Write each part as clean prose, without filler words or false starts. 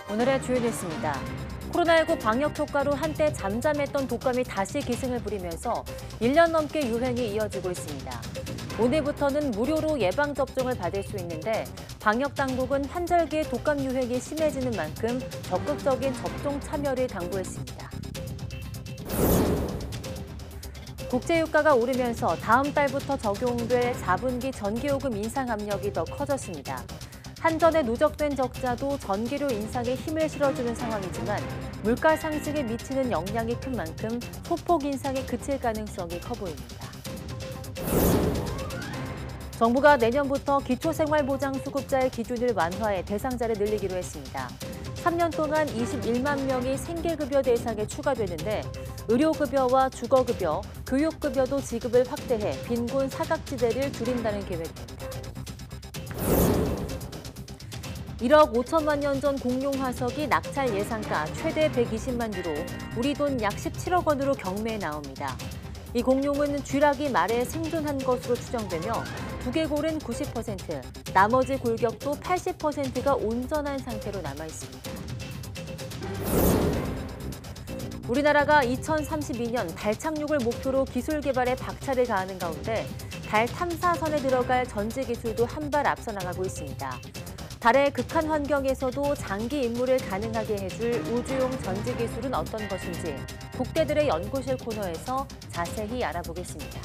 오늘의 주요 뉴스입니다. 코로나19 방역 효과로 한때 잠잠했던 독감이 다시 기승을 부리면서 1년 넘게 유행이 이어지고 있습니다. 오늘부터는 무료로 예방접종을 받을 수 있는데 방역 당국은 환절기에 독감 유행이 심해지는 만큼 적극적인 접종 참여를 당부했습니다. 국제유가가 오르면서 다음 달부터 적용될 4분기 전기요금 인상 압력이 더 커졌습니다. 한전에 누적된 적자도 전기료 인상에 힘을 실어주는 상황이지만 물가 상승에 미치는 영향이 큰 만큼 소폭 인상에 그칠 가능성이 커 보입니다. 정부가 내년부터 기초생활보장수급자의 기준을 완화해 대상자를 늘리기로 했습니다. 3년 동안 21만 명이 생계급여 대상에 추가되는데 의료급여와 주거급여, 교육급여도 지급을 확대해 빈곤 사각지대를 줄인다는 계획입니다. 1억 5천만 년 전 공룡 화석이 낙찰 예상가 최대 120만 유로, 우리 돈 약 17억 원으로 경매에 나옵니다. 이 공룡은 쥐라기 말에 생존한 것으로 추정되며 두개골은 90%, 나머지 골격도 80%가 온전한 상태로 남아 있습니다. 우리나라가 2032년 달 착륙을 목표로 기술 개발에 박차를 가하는 가운데 달 탐사선에 들어갈 전지 기술도 한 발 앞서 나가고 있습니다. 달의 극한 환경에서도 장기 임무를 가능하게 해줄 우주용 전지 기술은 어떤 것인지 국대들의 연구실 코너에서 자세히 알아보겠습니다.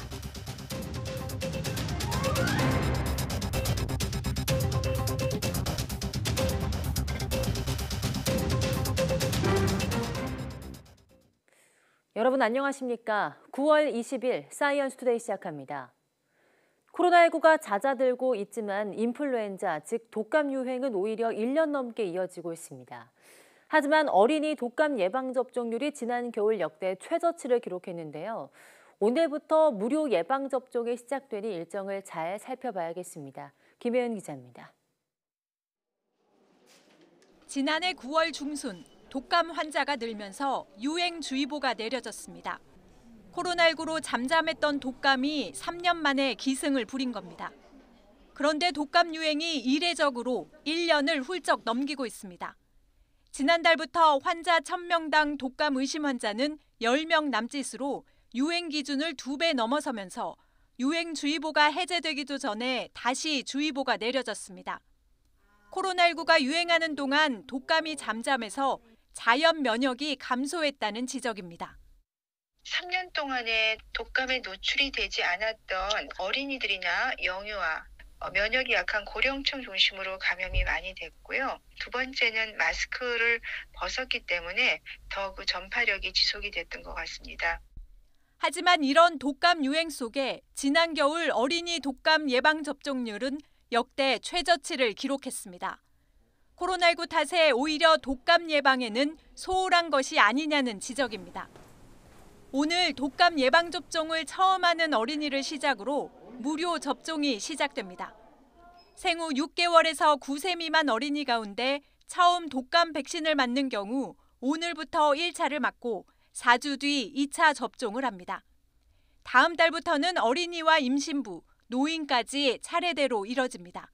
여러분 안녕하십니까? 9월 20일 사이언스 투데이 시작합니다. 코로나19가 잦아들고 있지만 인플루엔자, 즉 독감 유행은 오히려 1년 넘게 이어지고 있습니다. 하지만 어린이 독감 예방접종률이 지난 겨울 역대 최저치를 기록했는데요. 오늘부터 무료 예방접종이 시작되니 일정을 잘 살펴봐야겠습니다. 김혜은 기자입니다. 지난해 9월 중순 독감 환자가 늘면서 유행주의보가 내려졌습니다. 코로나19로 잠잠했던 독감이 3년 만에 기승을 부린 겁니다. 그런데 독감 유행이 이례적으로 1년을 훌쩍 넘기고 있습니다. 지난달부터 환자 1000명당 독감 의심 환자는 10명 남짓으로 유행 기준을 2배 넘어서면서 유행주의보가 해제되기도 전에 다시 주의보가 내려졌습니다. 코로나19가 유행하는 동안 독감이 잠잠해서 자연 면역이 감소했다는 지적입니다. 3년 동안에 독감에 노출이 되지 않았던 어린이들이나 영유아, 면역이 약한 고령층 중심으로 감염이 많이 됐고요. 두 번째는 마스크를 벗었기 때문에 더 그 전파력이 지속이 됐던 것 같습니다. 하지만 이런 독감 유행 속에 지난 겨울 어린이 독감 예방 접종률은 역대 최저치를 기록했습니다. 코로나19 탓에 오히려 독감 예방에는 소홀한 것이 아니냐는 지적입니다. 오늘 독감 예방접종을 처음 하는 어린이를 시작으로 무료 접종이 시작됩니다. 생후 6개월에서 9세 미만 어린이 가운데 처음 독감 백신을 맞는 경우 오늘부터 1차를 맞고 4주 뒤 2차 접종을 합니다. 다음 달부터는 어린이와 임신부, 노인까지 차례대로 이뤄집니다.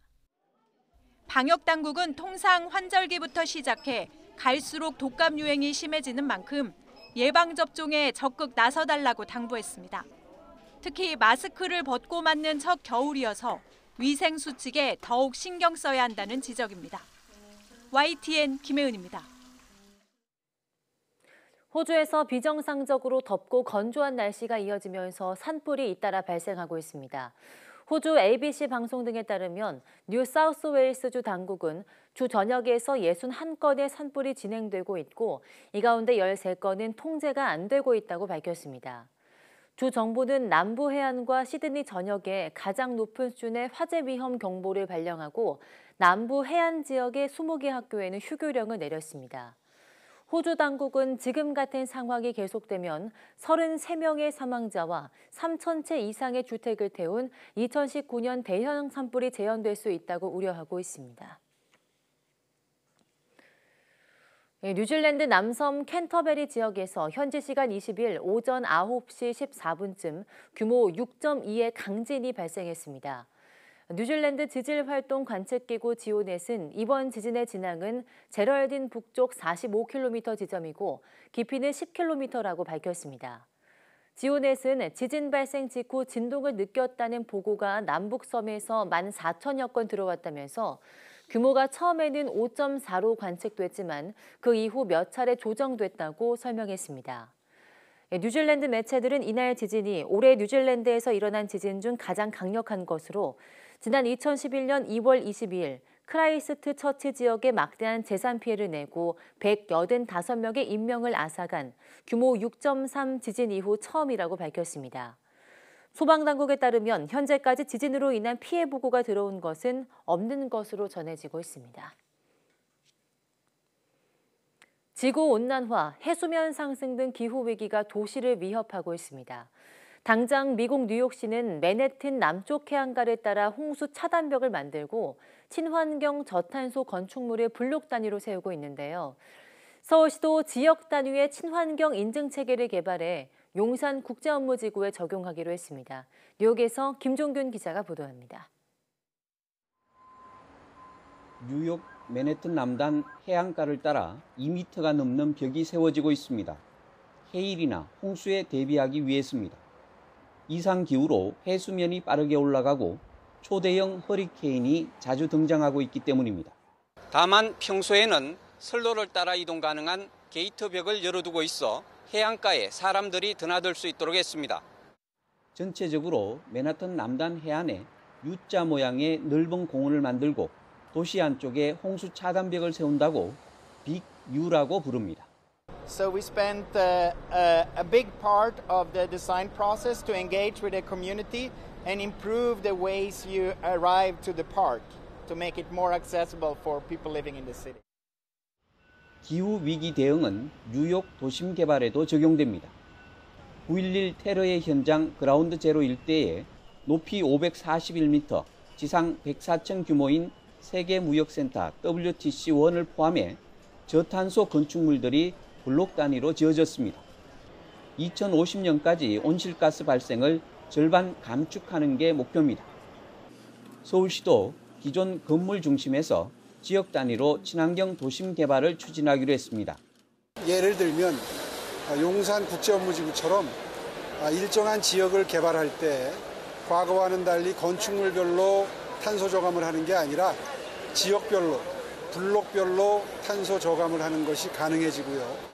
방역당국은 통상 환절기부터 시작해 갈수록 독감 유행이 심해지는 만큼 예방접종에 적극 나서달라고 당부했습니다. 특히 마스크를 벗고 맞는 첫 겨울이어서 위생수칙에 더욱 신경 써야 한다는 지적입니다. YTN 김혜은입니다. 호주에서 비정상적으로 덥고 건조한 날씨가 이어지면서 산불이 잇따라 발생하고 있습니다. 호주 ABC 방송 등에 따르면 뉴사우스웨일스주 당국은 주 전역에서 61건의 산불이 진행되고 있고 이 가운데 13건은 통제가 안 되고 있다고 밝혔습니다. 주 정부는 남부 해안과 시드니 전역에 가장 높은 수준의 화재 위험 경보를 발령하고 남부 해안 지역의 20개 학교에는 휴교령을 내렸습니다. 호주 당국은 지금 같은 상황이 계속되면 33명의 사망자와 3,000채 이상의 주택을 태운 2019년 대형 산불이 재현될 수 있다고 우려하고 있습니다. 뉴질랜드 남섬 캔터베리 지역에서 현지 시간 20일 오전 9시 14분쯤 규모 6.2의 강진이 발생했습니다. 뉴질랜드 지질 활동 관측기구 지오넷은 이번 지진의 진앙은 제럴딘 북쪽 45km 지점이고 깊이는 10km라고 밝혔습니다. 지오넷은 지진 발생 직후 진동을 느꼈다는 보고가 남북섬에서 14,000여 건 들어왔다면서 규모가 처음에는 5.4로 관측됐지만 그 이후 몇 차례 조정됐다고 설명했습니다. 뉴질랜드 매체들은 이날 지진이 올해 뉴질랜드에서 일어난 지진 중 가장 강력한 것으로 지난 2011년 2월 22일 크라이스트 처치 지역에 막대한 재산 피해를 내고 185명의 인명을 앗아간 규모 6.3 지진 이후 처음이라고 밝혔습니다. 소방당국에 따르면 현재까지 지진으로 인한 피해 보고가 들어온 것은 없는 것으로 전해지고 있습니다. 지구온난화, 해수면 상승 등 기후위기가 도시를 위협하고 있습니다. 당장 미국 뉴욕시는 맨해튼 남쪽 해안가를 따라 홍수 차단벽을 만들고 친환경 저탄소 건축물을 블록 단위로 세우고 있는데요. 서울시도 지역 단위의 친환경 인증 체계를 개발해 용산 국제업무지구에 적용하기로 했습니다. 뉴욕에서 김종균 기자가 보도합니다. 뉴욕 맨해튼 남단 해안가를 따라 2m가 넘는 벽이 세워지고 있습니다. 해일이나 홍수에 대비하기 위해서입니다. 이상 기후로 해수면이 빠르게 올라가고 초대형 허리케인이 자주 등장하고 있기 때문입니다. 다만 평소에는 선로를 따라 이동 가능한 게이트벽을 열어두고 있어 해안가에 사람들이 드나들 수 있도록 했습니다. 전체적으로 맨하튼 남단 해안에 U자 모양의 넓은 공원을 만들고 도시 안쪽에 홍수 차단벽을 세운다고 빅 U라고 부릅니다. So we spent a big part of the design process to engage with the community and improve the ways you arrive to the park to make it more accessible for people living in the city. 기후 위기 대응은 뉴욕 도심 개발에도 적용됩니다. 9.11 테러의 현장 그라운드 제로 일대에 높이 541m, 지상 104층 규모인 세계무역센터 WTC1을 포함해 저탄소 건축물들이 블록 단위로 지어졌습니다. 2050년까지 온실가스 발생을 절반 감축하는 게 목표입니다. 서울시도 기존 건물 중심에서 지역 단위로 친환경 도심 개발을 추진하기로 했습니다. 예를 들면 용산 국제업무지구처럼 일정한 지역을 개발할 때 과거와는 달리 건축물별로 탄소 저감을 하는 게 아니라 지역별로, 블록별로 탄소 저감을 하는 것이 가능해지고요.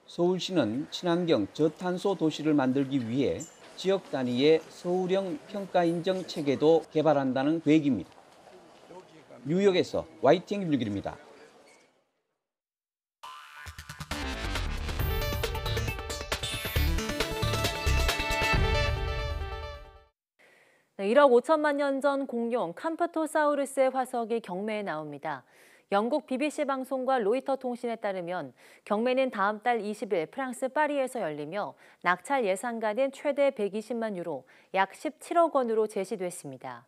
서울시는 친환경 저탄소 도시를 만들기 위해 지역 단위의 서울형 평가 인정 체계도 개발한다는 계획입니다. 뉴욕에서 YTN 김준길입니다. 네, 1억 5천만 년 전 공룡 캄프토사우루스의 화석이 경매에 나옵니다. 영국 BBC 방송과 로이터 통신에 따르면 경매는 다음 달 20일 프랑스 파리에서 열리며 낙찰 예상가는 최대 120만 유로, 약 17억 원으로 제시됐습니다.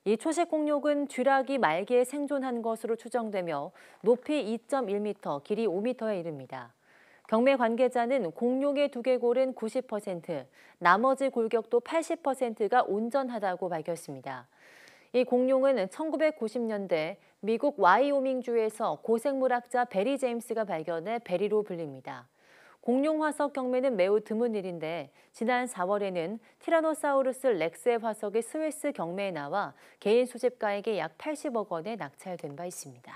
이 초식 공룡은 쥐라기 말기에 생존한 것으로 추정되며 높이 2.1m, 길이 5m에 이릅니다. 경매 관계자는 공룡의 두개골은 90%, 나머지 골격도 80%가 온전하다고 밝혔습니다. 이 공룡은 1990년대 미국 와이오밍주에서 고생물학자 베리 제임스가 발견해 베리로 불립니다. 공룡 화석 경매는 매우 드문 일인데 지난 4월에는 티라노사우루스 렉스의 화석이 스위스 경매에 나와 개인 수집가에게 약 80억 원에 낙찰된 바 있습니다.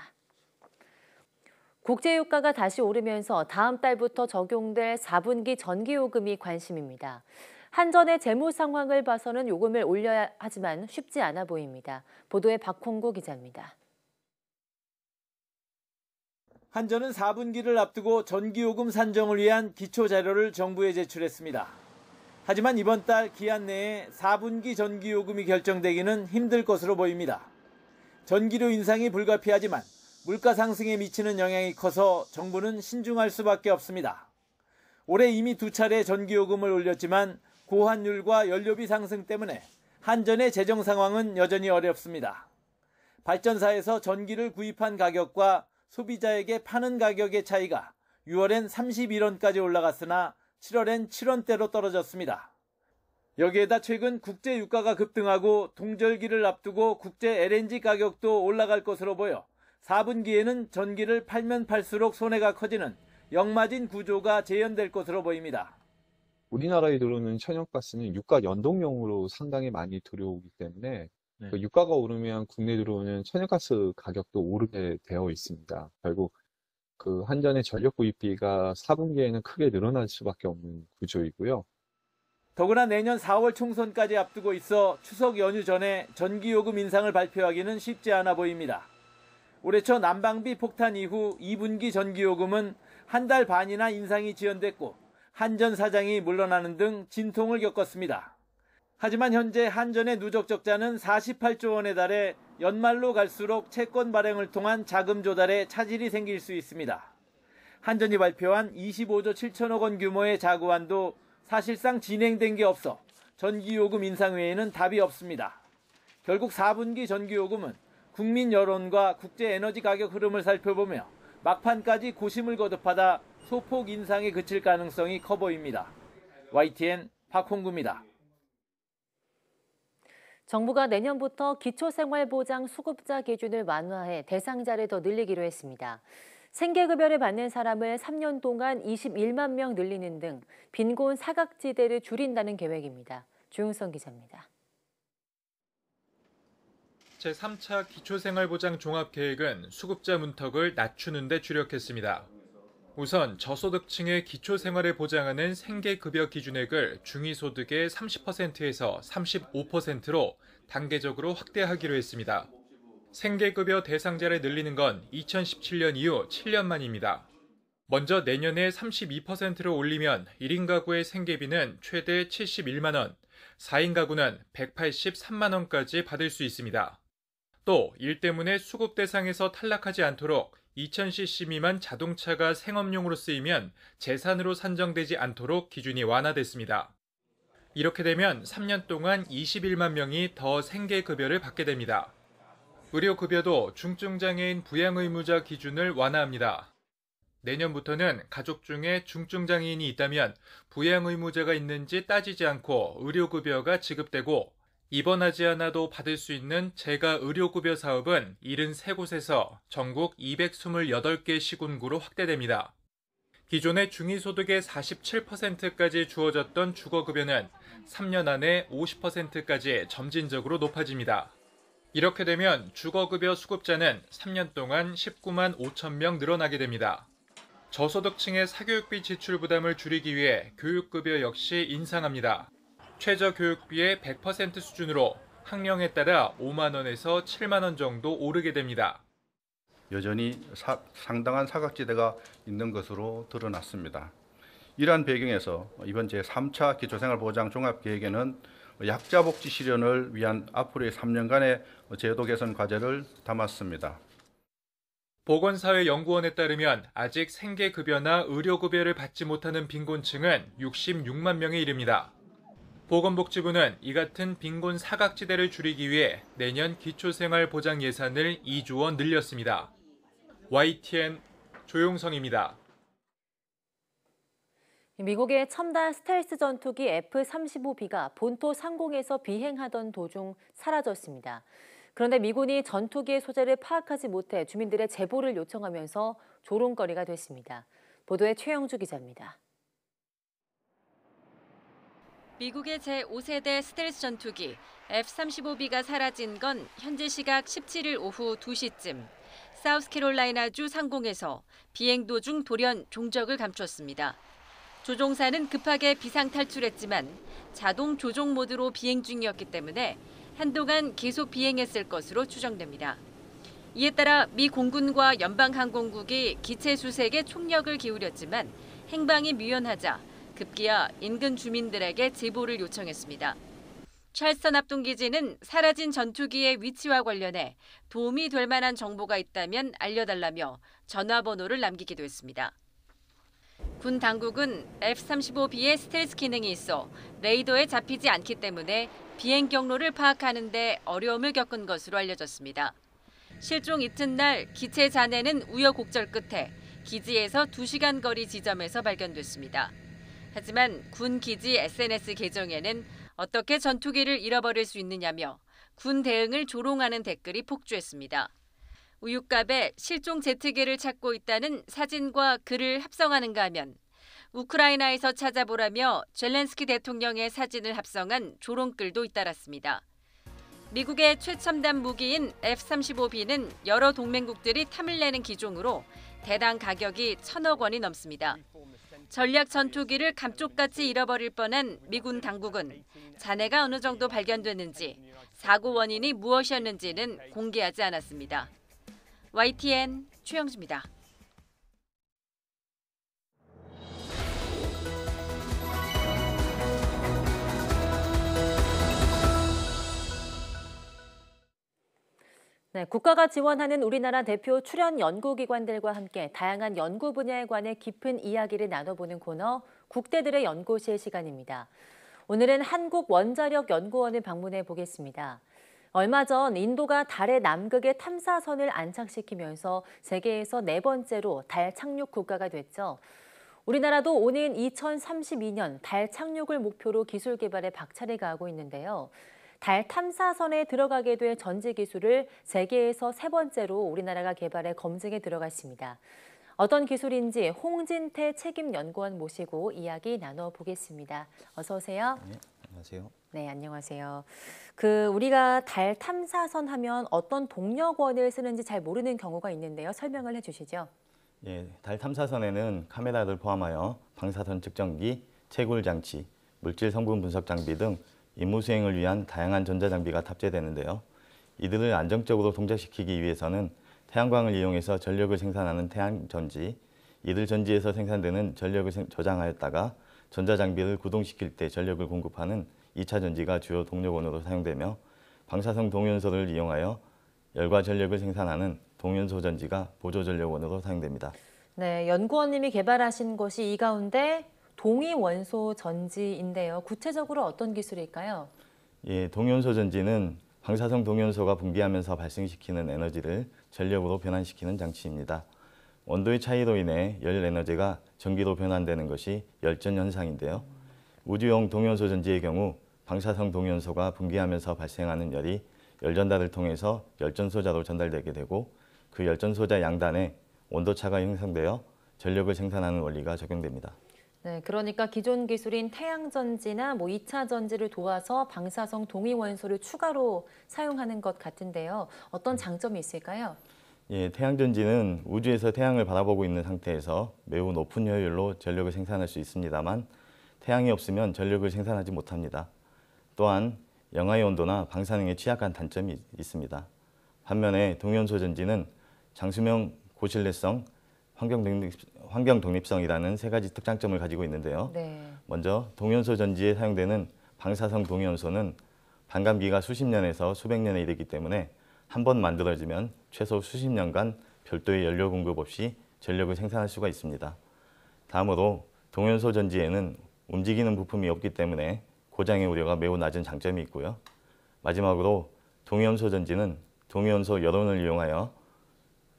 국제유가가 다시 오르면서 다음 달부터 적용될 4분기 전기요금이 관심입니다. 한전의 재무 상황을 봐서는 요금을 올려야 하지만 쉽지 않아 보입니다. 보도에 박홍구 기자입니다. 한전은 4분기를 앞두고 전기요금 산정을 위한 기초자료를 정부에 제출했습니다. 하지만 이번 달 기한 내에 4분기 전기요금이 결정되기는 힘들 것으로 보입니다. 전기료 인상이 불가피하지만 물가 상승에 미치는 영향이 커서 정부는 신중할 수밖에 없습니다. 올해 이미 2차례 전기요금을 올렸지만 고환율과 연료비 상승 때문에 한전의 재정 상황은 여전히 어렵습니다. 발전사에서 전기를 구입한 가격과 소비자에게 파는 가격의 차이가 6월엔 31원까지 올라갔으나 7월엔 7원대로 떨어졌습니다. 여기에다 최근 국제 유가가 급등하고 동절기를 앞두고 국제 LNG 가격도 올라갈 것으로 보여 4분기에는 전기를 팔면 팔수록 손해가 커지는 역마진 구조가 재현될 것으로 보입니다. 우리나라에 들어오는 천연가스는 유가 연동형으로 상당히 많이 들어오기 때문에 그 유가가 오르면 국내에 들어오는 천연가스 가격도 오르게 되어 있습니다. 결국 그 한전의 전력 구입비가 4분기에는 크게 늘어날 수밖에 없는 구조이고요. 더구나 내년 4월 총선까지 앞두고 있어 추석 연휴 전에 전기요금 인상을 발표하기는 쉽지 않아 보입니다. 올해 초 난방비 폭탄 이후 2분기 전기요금은 한 달 반이나 인상이 지연됐고 한전 사장이 물러나는 등 진통을 겪었습니다. 하지만 현재 한전의 누적 적자는 48조 원에 달해 연말로 갈수록 채권 발행을 통한 자금 조달에 차질이 생길 수 있습니다. 한전이 발표한 25조 7천억 원 규모의 자구안도 사실상 진행된 게 없어 전기요금 인상 외에는 답이 없습니다. 결국 4분기 전기요금은 국민 여론과 국제 에너지 가격 흐름을 살펴보며 막판까지 고심을 거듭하다 소폭 인상에 그칠 가능성이 커 보입니다. YTN 박홍구입니다. 정부가 내년부터 기초생활보장 수급자 기준을 완화해 대상자를 더 늘리기로 했습니다. 생계급여를 받는 사람을 3년 동안 21만 명 늘리는 등 빈곤 사각지대를 줄인다는 계획입니다. 주윤선 기자입니다. 제3차 기초생활보장 종합계획은 수급자 문턱을 낮추는 데 주력했습니다. 우선 저소득층의 기초생활을 보장하는 생계급여 기준액을 중위소득의 30%에서 35%로 단계적으로 확대하기로 했습니다. 생계급여 대상자를 늘리는 건 2017년 이후 7년 만입니다. 먼저 내년에 32%로 올리면 1인 가구의 생계비는 최대 71만 원, 4인 가구는 183만 원까지 받을 수 있습니다. 또 일 때문에 수급 대상에서 탈락하지 않도록 2000cc 미만 자동차가 생업용으로 쓰이면 재산으로 산정되지 않도록 기준이 완화됐습니다. 이렇게 되면 3년 동안 21만 명이 더 생계급여를 받게 됩니다. 의료급여도 중증장애인 부양의무자 기준을 완화합니다. 내년부터는 가족 중에 중증장애인이 있다면 부양의무자가 있는지 따지지 않고 의료급여가 지급되고 입원하지 않아도 받을 수 있는 재가 의료급여 사업은 73곳에서 전국 228개 시군구로 확대됩니다. 기존의 중위소득의 47%까지 주어졌던 주거급여는 3년 안에 50%까지 점진적으로 높아집니다. 이렇게 되면 주거급여 수급자는 3년 동안 19만 5천 명 늘어나게 됩니다. 저소득층의 사교육비 지출 부담을 줄이기 위해 교육급여 역시 인상합니다. 최저교육비의 100% 수준으로 학령에 따라 5만 원에서 7만 원 정도 오르게 됩니다. 여전히 상당한 사각지대가 있는 것으로 드러났습니다. 이러한 배경에서 이번 제3차 기초생활보장 종합계획에는 약자복지 실현을 위한 앞으로의 3년간의 제도 개선 과제를 담았습니다. 보건사회연구원에 따르면 아직 생계급여나 의료급여를 받지 못하는 빈곤층은 66만 명에 이릅니다. 보건복지부는 이 같은 빈곤 사각지대를 줄이기 위해 내년 기초생활보장 예산을 2조 원 늘렸습니다. YTN 조용성입니다. 미국의 첨단 스텔스 전투기 F-35B가 본토 상공에서 비행하던 도중 사라졌습니다. 그런데 미군이 전투기의 소재를 파악하지 못해 주민들의 제보를 요청하면서 조롱거리가 됐습니다. 보도에 최영주 기자입니다. 미국의 제5세대 스텔스 전투기 F-35B가 사라진 건 현지 시각 17일 오후 2시쯤 사우스캐롤라이나주 상공에서 비행 도중 돌연 종적을 감췄습니다. 조종사는 급하게 비상 탈출했지만 자동 조종 모드로 비행 중이었기 때문에 한동안 계속 비행했을 것으로 추정됩니다. 이에 따라 미 공군과 연방항공국이 기체 수색에 총력을 기울였지만 행방이 묘연하자 급기야 인근 주민들에게 제보를 요청했습니다. 찰스턴 합동기지는 사라진 전투기의 위치와 관련해 도움이 될 만한 정보가 있다면 알려달라며 전화번호를 남기기도 했습니다. 군 당국은 F-35B의 스텔스 기능이 있어 레이더에 잡히지 않기 때문에 비행 경로를 파악하는 데 어려움을 겪은 것으로 알려졌습니다. 실종 이튿날 기체 잔해는 우여곡절 끝에 기지에서 2시간 거리 지점에서 발견됐습니다. 하지만 군 기지 SNS 계정에는 어떻게 전투기를 잃어버릴 수 있느냐며 군 대응을 조롱하는 댓글이 폭주했습니다. 우유값에 실종 제트기를 찾고 있다는 사진과 글을 합성하는가 하면 우크라이나에서 찾아보라며 젤렌스키 대통령의 사진을 합성한 조롱글도 잇따랐습니다. 미국의 최첨단 무기인 F-35B는 여러 동맹국들이 탐을 내는 기종으로 대당 가격이 1,000억 원이 넘습니다. 전략 전투기를 감쪽같이 잃어버릴 뻔한 미군 당국은 잔해가 어느 정도 발견됐는지, 사고 원인이 무엇이었는지는 공개하지 않았습니다. YTN 최영주입니다. 네, 국가가 지원하는 우리나라 대표 출연 연구기관들과 함께 다양한 연구 분야에 관해 깊은 이야기를 나눠보는 코너 국대들의 연구실 시간입니다. 오늘은 한국원자력연구원을 방문해 보겠습니다. 얼마 전 인도가 달의 남극에 탐사선을 안착시키면서 세계에서 4번째로 달 착륙 국가가 됐죠. 우리나라도 오는 2032년 달 착륙을 목표로 기술 개발에 박차를 가하고 있는데요. 달 탐사선에 들어가게 될 전지 기술을 세계에서 3번째로 우리나라가 개발해 검증에 들어갔습니다. 어떤 기술인지 홍진태 책임연구원 모시고 이야기 나눠보겠습니다. 어서 오세요. 네, 안녕하세요. 네, 안녕하세요. 우리가 달 탐사선 하면 어떤 동력원을 쓰는지 잘 모르는 경우가 있는데요. 설명을 해주시죠. 예, 달 탐사선에는 카메라를 포함하여 방사선 측정기, 채굴 장치, 물질 성분 분석 장비 등 임무 수행을 위한 다양한 전자장비가 탑재되는데요. 이들을 안정적으로 동작시키기 위해서는 태양광을 이용해서 전력을 생산하는 태양전지, 이들 전지에서 생산되는 전력을 저장하였다가 전자장비를 구동시킬 때 전력을 공급하는 2차 전지가 주요 동력원으로 사용되며 방사성 동연소를 이용하여 열과 전력을 생산하는 동연소 전지가 보조전력원으로 사용됩니다. 네, 연구원님이 개발하신 것이 이 가운데 동위원소 전지인데요. 구체적으로 어떤 기술일까요? 예, 동연소 전지는 방사성 동연소가 분비하면서 발생시키는 에너지를 전력으로 변환시키는 장치입니다. 온도의 차이로 인해 열 에너지가 전기로 변환되는 것이 열전 현상인데요. 우주용 동연소 전지의 경우 방사성 동연소가 분비하면서 발생하는 열이 열전달을 통해서 열전소자로 전달되게 되고 그 열전소자 양단에 온도차가 형성되어 전력을 생산하는 원리가 적용됩니다. 네, 그러니까 기존 기술인 태양전지나 2차 전지를 도와서 방사성 동위원소를 추가로 사용하는 것 같은데요. 어떤 장점이 있을까요? 예, 태양전지는 우주에서 태양을 바라보고 있는 상태에서 매우 높은 효율로 전력을 생산할 수 있습니다만 태양이 없으면 전력을 생산하지 못합니다. 또한 영하의 온도나 방사능에 취약한 단점이 있습니다. 반면에 동연소 전지는 장수명 고신뢰성, 환경 독립성이라는 3가지 특장점을 가지고 있는데요. 네. 먼저 동연소 전지에 사용되는 방사성 동연소는 반감기가 수십 년에서 수백 년에 이르기 때문에 한 번 만들어지면 최소 수십 년간 별도의 연료 공급 없이 전력을 생산할 수가 있습니다. 다음으로 동연소 전지에는 움직이는 부품이 없기 때문에 고장의 우려가 매우 낮은 장점이 있고요. 마지막으로 동연소 전지는 동연소 여론을 이용하여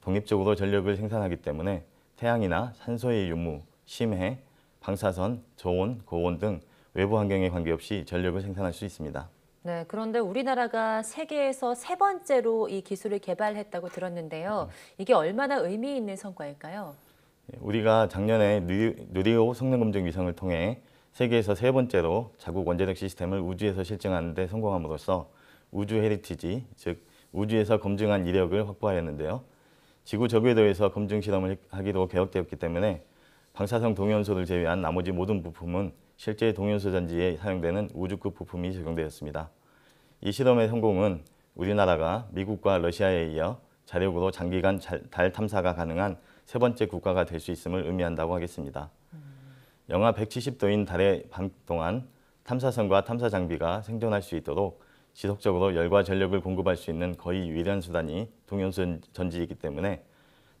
독립적으로 전력을 생산하기 때문에 태양이나 산소의 유무, 심해, 방사선, 저온, 고온 등 외부 환경에 관계없이 전력을 생산할 수 있습니다. 네, 그런데 우리나라가 세계에서 3번째로 이 기술을 개발했다고 들었는데요. 이게 얼마나 의미 있는 성과일까요? 우리가 작년에 누리호 성능검증 위성을 통해 세계에서 3번째로 자국 원자력 시스템을 우주에서 실증하는 데 성공함으로써 우주 헤리티지, 즉 우주에서 검증한 이력을 확보하였는데요. 지구 저궤도에서 검증 실험을 하기로 계획되었기 때문에 방사성 동연소를 제외한 나머지 모든 부품은 실제 동연소 전지에 사용되는 우주급 부품이 적용되었습니다. 이 실험의 성공은 우리나라가 미국과 러시아에 이어 자력으로 장기간 달 탐사가 가능한 3번째 국가가 될 수 있음을 의미한다고 하겠습니다. 영하 170도인 달의 밤 동안 탐사선과 탐사 장비가 생존할 수 있도록 지속적으로 열과 전력을 공급할 수 있는 거의 유일한 수단이 동연소 전지이기 때문에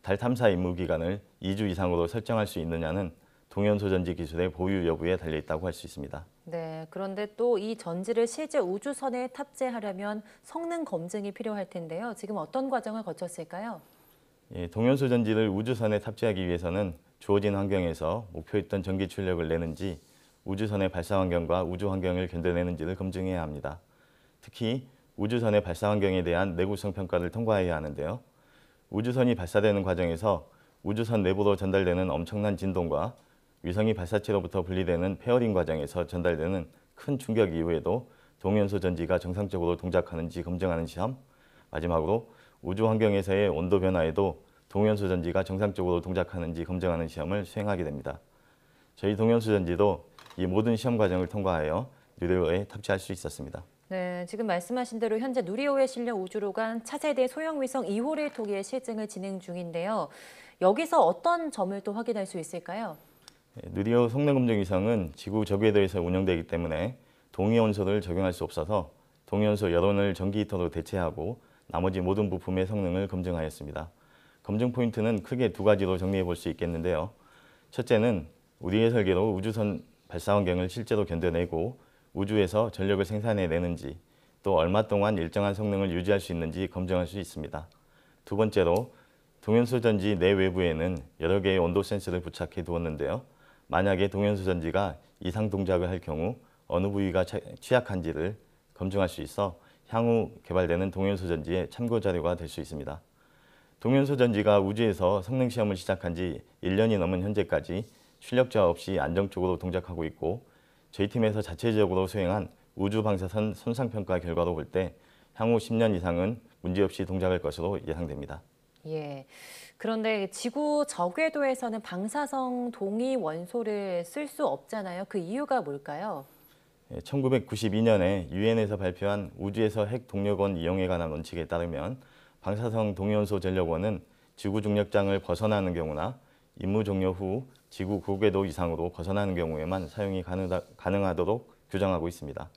달 탐사 임무 기간을 2주 이상으로 설정할 수 있느냐는 동연소 전지 기술의 보유 여부에 달려 있다고 할 수 있습니다. 네, 그런데 또 이 전지를 실제 우주선에 탑재하려면 성능 검증이 필요할 텐데요. 지금 어떤 과정을 거쳤을까요? 예, 동연소 전지를 우주선에 탑재하기 위해서는 주어진 환경에서 목표했던 전기 출력을 내는지 우주선의 발사 환경과 우주 환경을 견뎌내는지를 검증해야 합니다. 특히 우주선의 발사 환경에 대한 내구성 평가를 통과해야 하는데요. 우주선이 발사되는 과정에서 우주선 내부로 전달되는 엄청난 진동과 위성이 발사체로부터 분리되는 페어링 과정에서 전달되는 큰 충격 이후에도 동위원소 전지가 정상적으로 동작하는지 검증하는 시험, 마지막으로 우주 환경에서의 온도 변화에도 동위원소 전지가 정상적으로 동작하는지 검증하는 시험을 수행하게 됩니다. 저희 동위원소 전지도 이 모든 시험 과정을 통과하여 누리호에 탑재할 수 있었습니다. 네, 지금 말씀하신 대로 현재 누리호에 실려 우주로 간 차세대 소형 위성 2호를 토기의 실증을 진행 중인데요. 여기서 어떤 점을 또 확인할 수 있을까요? 누리호 성능 검증 위성은 지구 저궤도에서 운영되기 때문에 동위원소를 적용할 수 없어서 동위원소 여론을 전기 히터로 대체하고 나머지 모든 부품의 성능을 검증하였습니다. 검증 포인트는 크게 두 가지로 정리해 볼 수 있겠는데요. 첫째는 우리의 설계로 우주선 발사 환경을 실제로 견뎌내고 우주에서 전력을 생산해내는지 또 얼마 동안 일정한 성능을 유지할 수 있는지 검증할 수 있습니다. 두 번째로 동위원소 전지 내외부에는 여러 개의 온도 센서를 부착해 두었는데요. 만약에 동위원소 전지가 이상 동작을 할 경우 어느 부위가 취약한지를 검증할 수 있어 향후 개발되는 동위원소 전지의 참고 자료가 될 수 있습니다. 동위원소 전지가 우주에서 성능 시험을 시작한 지 1년이 넘은 현재까지 출력 저하 없이 안정적으로 동작하고 있고 저희 팀에서 자체적으로 수행한 우주 방사선 손상 평가 결과로 볼 때 향후 10년 이상은 문제없이 동작할 것으로 예상됩니다. 예. 그런데 지구 저궤도에서는 방사성 동위 원소를 쓸 수 없잖아요. 그 이유가 뭘까요? 1992년에 유엔에서 발표한 우주에서 핵 동력원 이용에 관한 원칙에 따르면 방사성 동위원소 전력원은 지구 중력장을 벗어나는 경우나 임무 종료 후 지구 고궤도 이상으로 벗어나는 경우에만 사용이 가능하도록 규정하고 있습니다.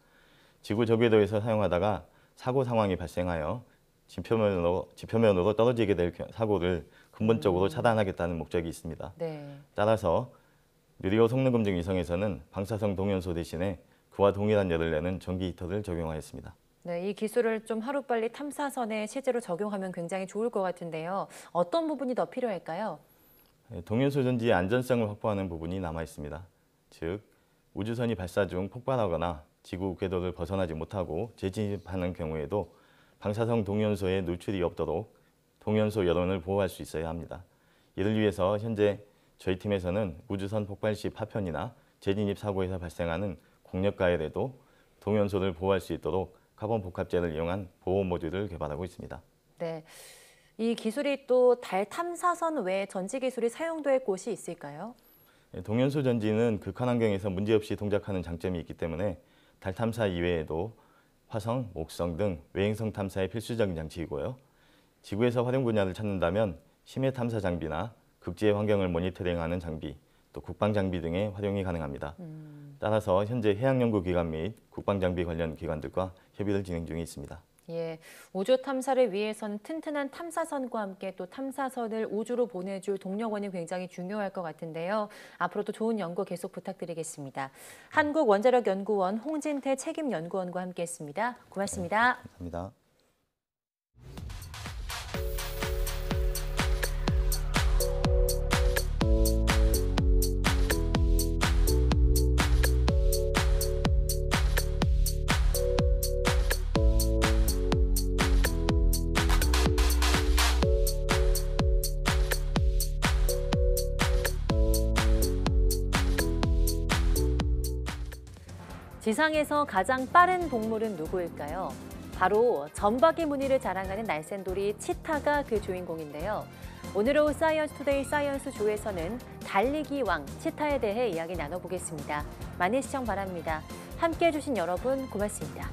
지구 저궤도에서 사용하다가 사고 상황이 발생하여 지표면으로 떨어지게 될 사고를 근본적으로 차단하겠다는 목적이 있습니다. 네. 따라서 누리호 성능 검증 위성에서는 방사성 동위원소 대신에 그와 동일한 열을 내는 전기 히터를 적용하였습니다. 네, 이 기술을 좀 하루빨리 탐사선에 실제로 적용하면 굉장히 좋을 것 같은데요. 어떤 부분이 더 필요할까요? 동위원소 전지의 안전성을 확보하는 부분이 남아 있습니다. 즉, 우주선이 발사 중 폭발하거나 지구 궤도를 벗어나지 못하고 재진입하는 경우에도 방사성 동위원소의 노출이 없도록 동위원소 여론을 보호할 수 있어야 합니다. 이를 위해서 현재 저희 팀에서는 우주선 폭발 시 파편이나 재진입 사고에서 발생하는 공력 가열에도 동위원소를 보호할 수 있도록 카본 복합재를 이용한 보호 모듈을 개발하고 있습니다. 네, 이 기술이 또 달 탐사선 외에 전지 기술이 사용될 곳이 있을까요? 동위원소 전지는 극한 환경에서 문제없이 동작하는 장점이 있기 때문에 달 탐사 이외에도 화성, 목성 등 외행성 탐사의 필수적인 장치이고요. 지구에서 활용 분야를 찾는다면 심해 탐사 장비나 극지의 환경을 모니터링하는 장비, 또 국방 장비 등의 활용이 가능합니다. 따라서 현재 해양연구기관 및 국방장비 관련 기관들과 협의를 진행 중에 있습니다. 예, 우주 탐사를 위해서는 튼튼한 탐사선과 함께 또 탐사선을 우주로 보내줄 동력원이 굉장히 중요할 것 같은데요. 앞으로도 좋은 연구 계속 부탁드리겠습니다. 한국원자력연구원 홍진태 책임연구원과 함께했습니다. 고맙습니다. 네, 감사합니다. 지상에서 가장 빠른 동물은 누구일까요? 바로 점박이 무늬를 자랑하는 날쌘돌이 치타가 그 주인공인데요. 오늘 오후 사이언스 투데이 사이언스 조에서는 달리기 왕 치타에 대해 이야기 나눠보겠습니다. 많은 시청 바랍니다. 함께해 주신 여러분 고맙습니다.